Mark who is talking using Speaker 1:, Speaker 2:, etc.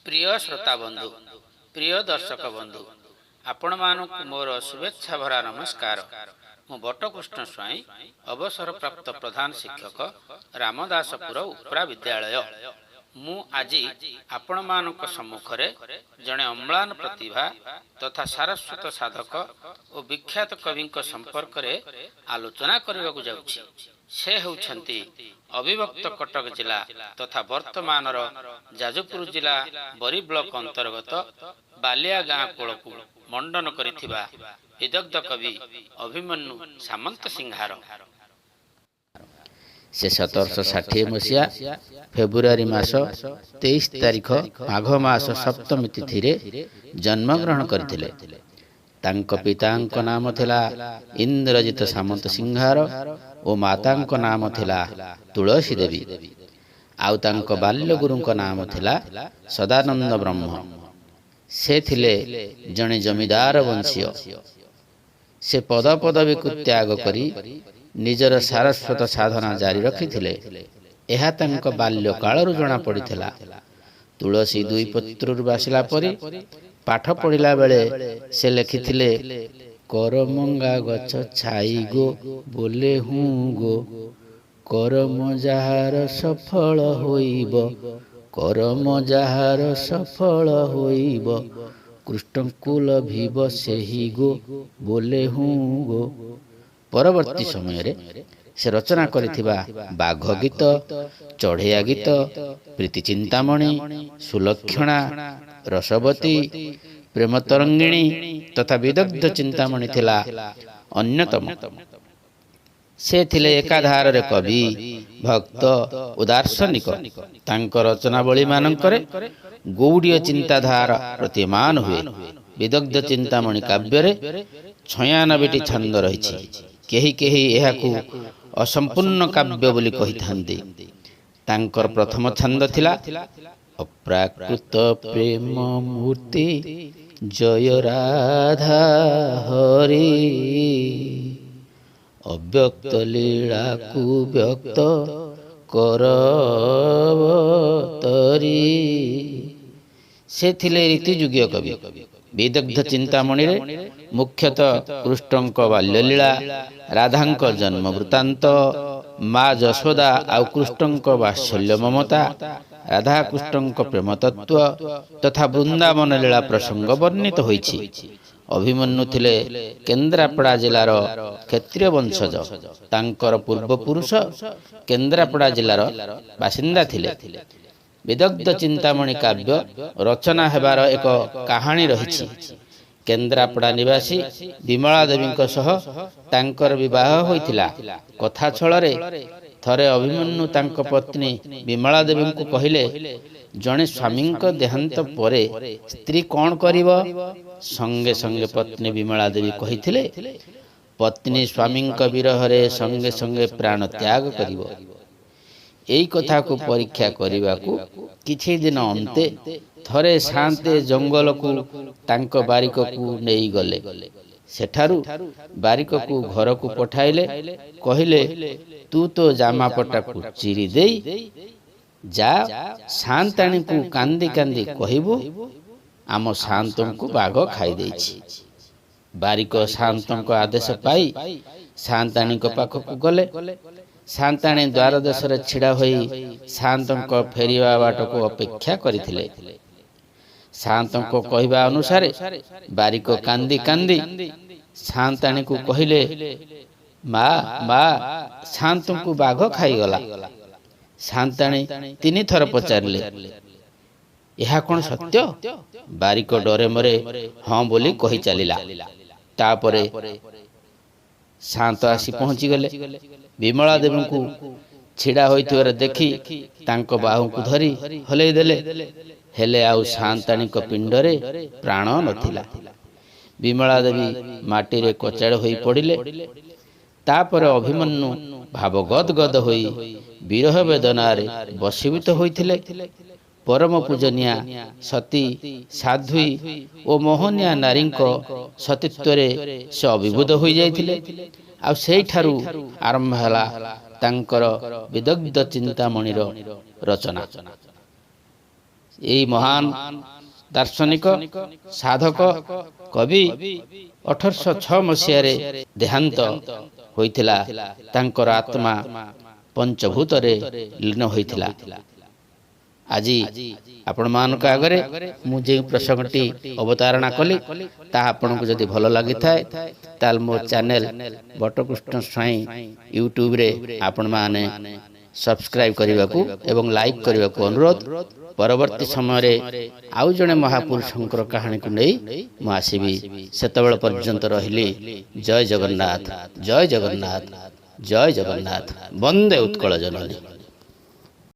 Speaker 1: प्रिय श्रोता बंधु प्रिय दर्शक बंधु आपण मानक मोर शुभेच्छा भरा नमस्कार। मु बटकृष्ण स्वाई अवसर प्राप्त प्रधान शिक्षक रामदासपुर उपरा विद्यालय। मु आज आपण मानक सम्मुखरे जड़े अम्लान प्रतिभा तथा सारस्वत साधक और विख्यात कवि संपर्क रे आलोचना करने को जाउछि। से होउछंती अविभक्त कटक जिला तथा वर्तमान जाजपुर जिला बरी ब्लॉक अंतर्गत बालिया गाँ कूल को मंडन करिथिबा विदग्ध कवि अभिमन्यु सामंत सिंहार।
Speaker 2: से 1760 मसीहा फेब्रुआरी मास 23 तारिख माघ मास सप्तमी तिथि रे जन्म ग्रहण करथिले। तांको पितांक नाम थिला इंद्रजित सामंत सिंहार और मातांक नाम थिला तुलसी देवी। आउ तांको बाल्य गुरुंक नाम थिला सदानंद ब्रह्म। से थिले जणे जमीदार वंशीय। से पद पदवी को त्याग करी निजर सारस्वत साधना जारी रखिथिले। एहा तांको बाल्य कालरु जणा पड़िथिला। तुलसी दुई पत्रु बासिला परी पाठ पढ़िला बेले से लिखिथिले करमंगा गछ छाई गो बोले हूँ गो करम जाहार सफल होइब करम जाहार सफल होइब कृष्णकुल भीव सेही गो बोले हूँ गो। परवर्ती समय रे से रचना करिथिबा बाघ गीत, चढ़ैया गीत, प्रीति चिंतामणि, सुलक्षणा, रसवती, प्रेम तरंगिणी तथा विदग्ध चिंतामणि थिला अन्यतम। से थिले एकाधार रे कवि, भक्त और दार्शनिक। तांक रचनावली मानकरे गौड़ीय चिंताधारा प्रतिमान हुए। विदग्ध चिंतामणि काव्य रे 96टी छंद रहिछि। केही केही एहाकू असंपूर्ण काव्य बोली कहिथांती। तांकर प्रथम छंद थिला अप्राकृत प्रेम मूर्ति जय राधा हरि अव्यक्त लीला को व्यक्त करवतरी। से थिले रीतियुगीय कवि। विदग्ध चिंतामणि रे मुख्यतः कृष्णଙ୍କ बाल्यलीला, राधाଙ୍କ जन्म वृत्तांत, माँ जशोदा आउ कृष्णଙ୍କ वात्सल्य ममता, राधा कृष्णଙ୍କ प्रेम तत्व तथा वृंदावन लीला प्रसंग वर्णित होइछि। अभिमन्यु थिले केन्द्रापड़ा जिलार क्षत्रिय वंशज। तांकर पूर्वपुरुष केन्द्रापड़ा जिलार बासिंदा थिले। विदग्ध चिंतामणि काव्य रचना हेबार एक कहानी रहिछि। केन्द्रापड़ा निवासी विमला देवी सह तांकर विवाह होइथिला। कथा छଳରେ थरे अभिमन्यु तांक पत्नी विमला देवी को कहिले जणे स्वामी देहांत परे स्त्री कौन करिव। संगे संगे पत्नी विमला देवी कहिथिले पत्नी स्वामी विरह रे संगे संगे प्राण त्याग करिव। एई कथा को परीक्षा करिवा को किछि दिन अंते थरे शांते जंगल को तांक बारिक को नेई गले। सेठारु बारिक को घर को पठाइले। कहिले तू तो जामापटा को चिरी देई जा शांताणी को कांदी कांदी कहबू आम शांतों को बाघ खाई देछि। बारिक शांतों को आदेश पाई शांताणी को पाख को गले। शांताणी द्वार देश छिड़ा होई शांतों फेरिया बाट को अपेक्षा करिथिले। शांतों को कहवा अनुसार बारिक कांदी कांदी शांताणी को कहिले मा मा शांतों को बाघ खाई गला। शांताणी 3 थर पचारिले यह कौन सत्य। बारिक डरे मरे हाँ बोली कही चलिला। तापरे शांत आसी पहुंची गले। विमला देवी को छिड़ा होइथिबार देखि तांको बाहु को धरी हलै देले। हेले आउ शांताणी को पिंडरे प्राण नथिला। विमला देवी माटी रे कचाड़ होई पड़िले। तापर अभिमन्यु भावगद गद होई विरह वेदनारे बसीभूत होइथिले। परम पूजनिया सती साध्वी और मोहनिया नारी सतीत्व से अभिभूत हो जाइथिले। आ सेई ठारू आरंभ हला तांकर विदग्ध चिंतामणिर रचना। ଏହି ମହାନ ଦାର୍ଶନିକ ସାଧକ କବି 1806 ମସିହାରେ ଦେହାନ୍ତ ହୋଇଥିଲା। ତାଙ୍କର ଆତ୍ମା ପଞ୍ଚଭୂତରେ ଲୀନ ହୋଇଥିଲା। ଆଜି ଆପଣମାନଙ୍କ ଆଗରେ ମୁଁ ଯେଉଁ ପ୍ରସଙ୍ଗଟି ଅବତାରଣା କଲି ତାହା ଆପଣଙ୍କୁ ଯଦି ଭଲ ଲାଗିଥାଏ ତାହେଲେ ମୋ ଚ୍ୟାନେଲ ବଟକୃଷ୍ଣ ସ୍ୱାଇଁ ୟୁଟ୍ୟୁବରେ ଆପଣମାନେ ସବସ୍କ୍ରାଇବ୍ କରିବାକୁ ଏବଂ ଲାଇକ୍ କରିବାକୁ ଅନୁରୋଧ। ପରବର୍ତ୍ତୀ ସମୟରେ ଆଉ ଜଣେ ମହାପୁରୁଷଙ୍କର କାହାଣୀକୁ ନେଇ ମୁଁ ଆସିବି। ସେତେବେଳେ ପର୍ଯ୍ୟନ୍ତ ରହିଲି। ଜୟ ଜଗନ୍ନାଥ, ଜୟ ଜଗନ୍ନାଥ, ଜୟ ଜଗନ୍ନାଥ। ବନ୍ଦେ ଉତ୍କଳ ଜନନୀ।